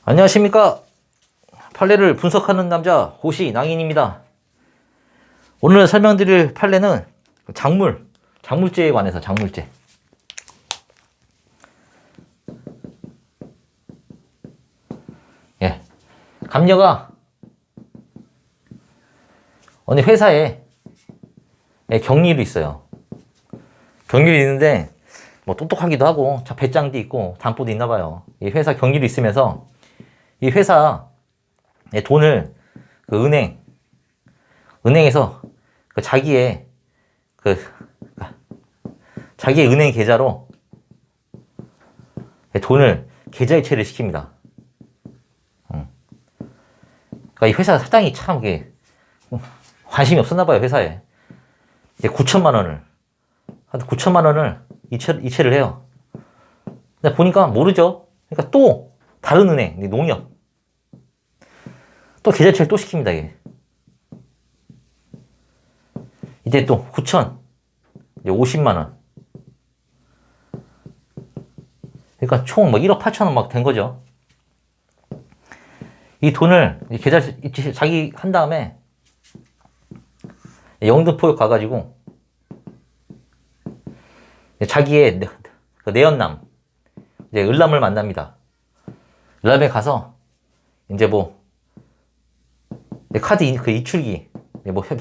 안녕하십니까. 판례를 분석하는 남자 고시 낭인입니다. 오늘 설명드릴 판례는 작물죄에 관해서 작물죄. 예. 감녀가 어느 회사에 격리로 있어요. 격리로 있는데 뭐 똑똑하기도 하고 배짱도 있고 담보도 있나 봐요. 이 회사 격리로 있으면서 이 회사 돈을 그 은행에서 자기의 은행 계좌로 돈을 계좌 이체를 시킵니다. 그러니까 이 회사 사장이 참 관심이 없었나 봐요, 회사에. 9천만 원을 한 9천만 원을 이체를 해요. 근데 보니까 모르죠. 그러니까 또 다른 은행, 농협 또 계좌이체를 또 시킵니다, 이게. 이제 또 9천, 이제 50만 원. 그러니까 총 1억 8천 원 막 된 거죠. 이 돈을 계좌 이체 자기 한 다음에 영등포역 가가지고 자기의 내연남, 이제 을남을 만납니다. 을남에 가서 이제 카드 이출기,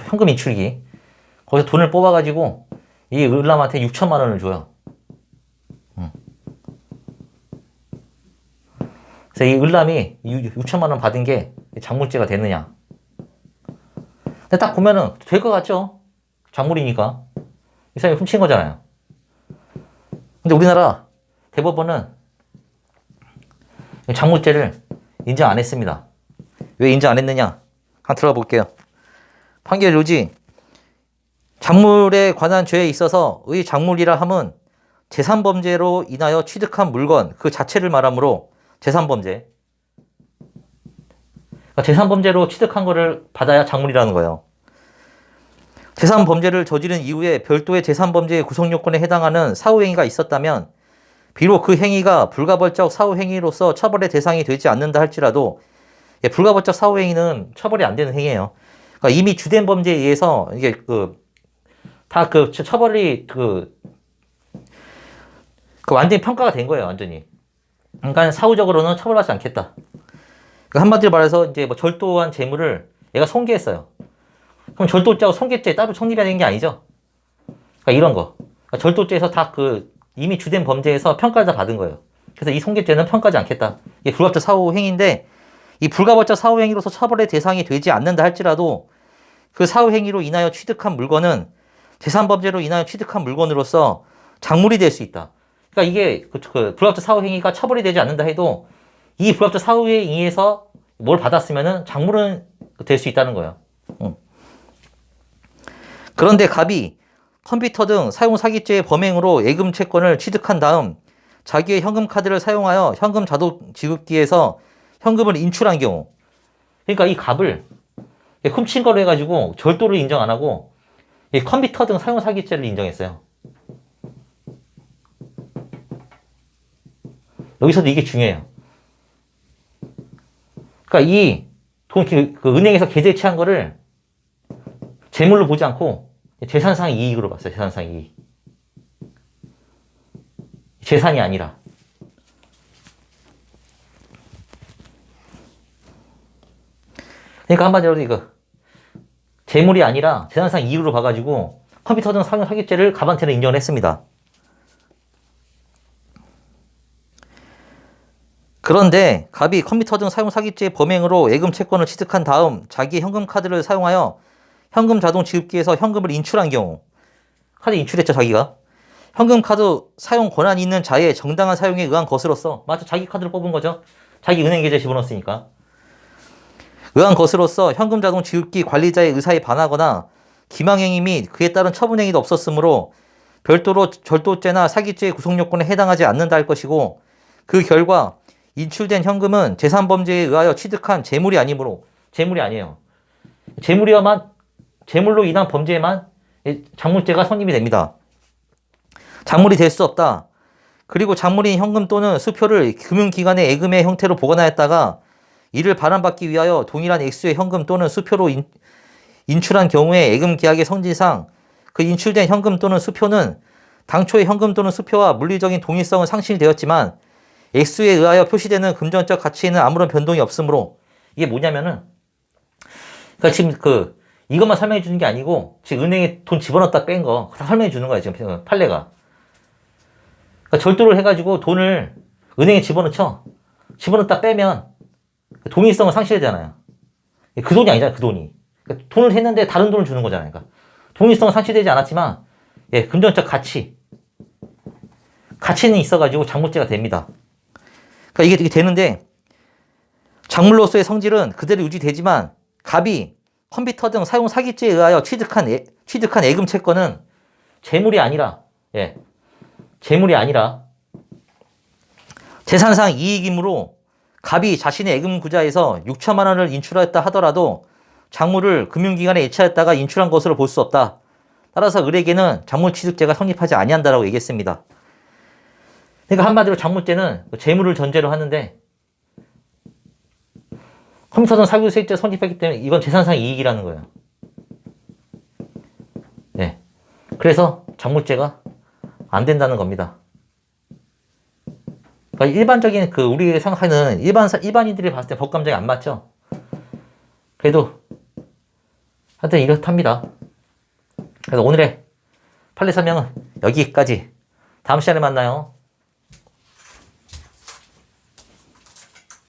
현금 이출기, 거기서 돈을 뽑아가지고 이 을남한테 6천만 원을 줘요. 그래서 이 을남이 6천만 원 받은 게 작물죄가 되느냐? 근데 딱 보면은 될 것 같죠? 작물이니까 이 사람이 훔친 거잖아요. 근데 우리나라 대법원은 작물죄를 인정 안 했습니다. 왜 인정 안 했느냐? 한번 들어가 볼게요. 판결 요지. 작물에 관한 죄에 있어서 의 작물이라 함은 재산범죄로 인하여 취득한 물건 그 자체를 말하므로 재산범죄. 그러니까 재산범죄로 취득한 거를 받아야 작물이라는 거예요. 재산범죄를 저지른 이후에 별도의 재산범죄의 구성요건에 해당하는 사후행위가 있었다면 비록 그 행위가 불가벌적 사후행위로서 처벌의 대상이 되지 않는다 할지라도 불가벌적 사후행위는 처벌이 안 되는 행위예요. 그러니까 이미 주된 범죄에 의해서 이게 처벌이 완전히 평가가 된 거예요, 완전히. 그러니까 사후적으로는 처벌하지 않겠다. 그러니까 한마디로 말해서 이제 절도한 재물을 얘가 손괴했어요. 그럼 절도죄하고 손괴죄 따로 성립해야 되는 게 아니죠. 그러니까 이런 거. 그러니까 절도죄에서 다 이미 주된 범죄에서 평가를 다 받은 거예요. 그래서 이 손괴죄는 평가하지 않겠다. 이게 불가벌적 사후행위인데 이 불가벌적 사후행위로서 처벌의 대상이 되지 않는다 할지라도 그 사후행위로 인하여 취득한 물건은 재산범죄로 인하여 취득한 물건으로서 작물이 될 수 있다. 그러니까 이게 불가벌적 사후행위가 처벌이 되지 않는다 해도 이 불가벌적 사후행위에서 뭘 받았으면은 작물은 될 수 있다는 거예요. 그런데 갑이 컴퓨터 등 사용 사기죄의 범행으로 예금 채권을 취득한 다음 자기의 현금 카드를 사용하여 현금 자동 지급기에서 현금을 인출한 경우, 그러니까 이 갑을 훔친 거로 해가지고 절도를 인정 안 하고 컴퓨터 등 사용 사기죄를 인정했어요. 여기서도 이게 중요해요. 그러니까 이 돈 은행에서 계좌 이체한 거를 재물로 보지 않고 재산상 이익으로 봤어요. 재산상 이익. 재산이 아니라. 그러니까 한마디로 재물이 아니라 재산상 이익으로 봐가지고 컴퓨터 등 사용 사기죄를 갑한테는 인정을 했습니다. 그런데 갑이 컴퓨터 등 사용 사기죄의 범행으로 예금 채권을 취득한 다음 자기의 현금 카드를 사용하여 현금 자동 지급기에서 현금을 인출한 경우, 카드 인출했죠, 자기가. 현금 카드 사용 권한이 있는 자의 정당한 사용에 의한 것으로서, 맞죠? 자기 카드를 뽑은 거죠. 자기 은행 계좌에 집어넣었으니까. 의한 것으로서 현금 자동 지급기 관리자의 의사에 반하거나 기망행위 및 그에 따른 처분행위도 없었으므로 별도로 절도죄나 사기죄의 구성요건에 해당하지 않는다 할 것이고, 그 결과 인출된 현금은 재산범죄에 의하여 취득한 재물이 아니므로 재물이 아니에요. 재물로 인한 범죄에만 작물죄가 성립이 됩니다. 작물이 될 수 없다. 그리고 작물인 현금 또는 수표를 금융기관의 예금의 형태로 보관하였다가 이를 반환받기 위하여 동일한 액수의 현금 또는 수표로 인출한 경우에 예금 계약의 성질상 그 인출된 현금 또는 수표는 당초의 현금 또는 수표와 물리적인 동일성은 상실되었지만 액수에 의하여 표시되는 금전적 가치에는 아무런 변동이 없으므로 이게 뭐냐면은 그러니까 지금 이것만 설명해 주는 게 아니고 지금 은행에 돈 집어넣었다 뺀 거 다 설명해 주는 거야 지금 판례가. 그러니까 절도를 해가지고 돈을 은행에 집어넣죠. 집어넣었다 빼면 동일성은 상실되잖아요. 그 돈이 아니잖아요. 그 돈이. 그러니까 돈을 했는데 다른 돈을 주는 거잖아요. 그러니까 동일성은 상실되지 않았지만 예, 금전적 가치는 있어가지고 작물죄가 됩니다. 그러니까 이게 되는데 작물로서의 성질은 그대로 유지되지만 갑이 컴퓨터 등 사용 사기죄에 의하여 취득한 예금 채권은 재물이 아니라 재산상 이익이므로 갑이 자신의 예금 구자에서 6천만 원을 인출하였다 하더라도 작물을 금융기관에 예치하였다가 인출한 것으로 볼 수 없다. 따라서 을에게는 작물취득죄가 성립하지 아니한다라고 얘기했습니다. 그러니까 한마디로 작물죄는 재물을 전제로 하는데 컴퓨터등 사교세입죄 성립했기 때문에 이건 재산상 이익이라는 거예요. 네. 그래서 작물죄가 안 된다는 겁니다. 그러니까 일반적인 우리가 생각하는 일반인들이 봤을 때 법 감정이 안 맞죠? 그래도 하여튼 이렇답니다. 그래서 오늘의 판례 설명은 여기까지. 다음 시간에 만나요.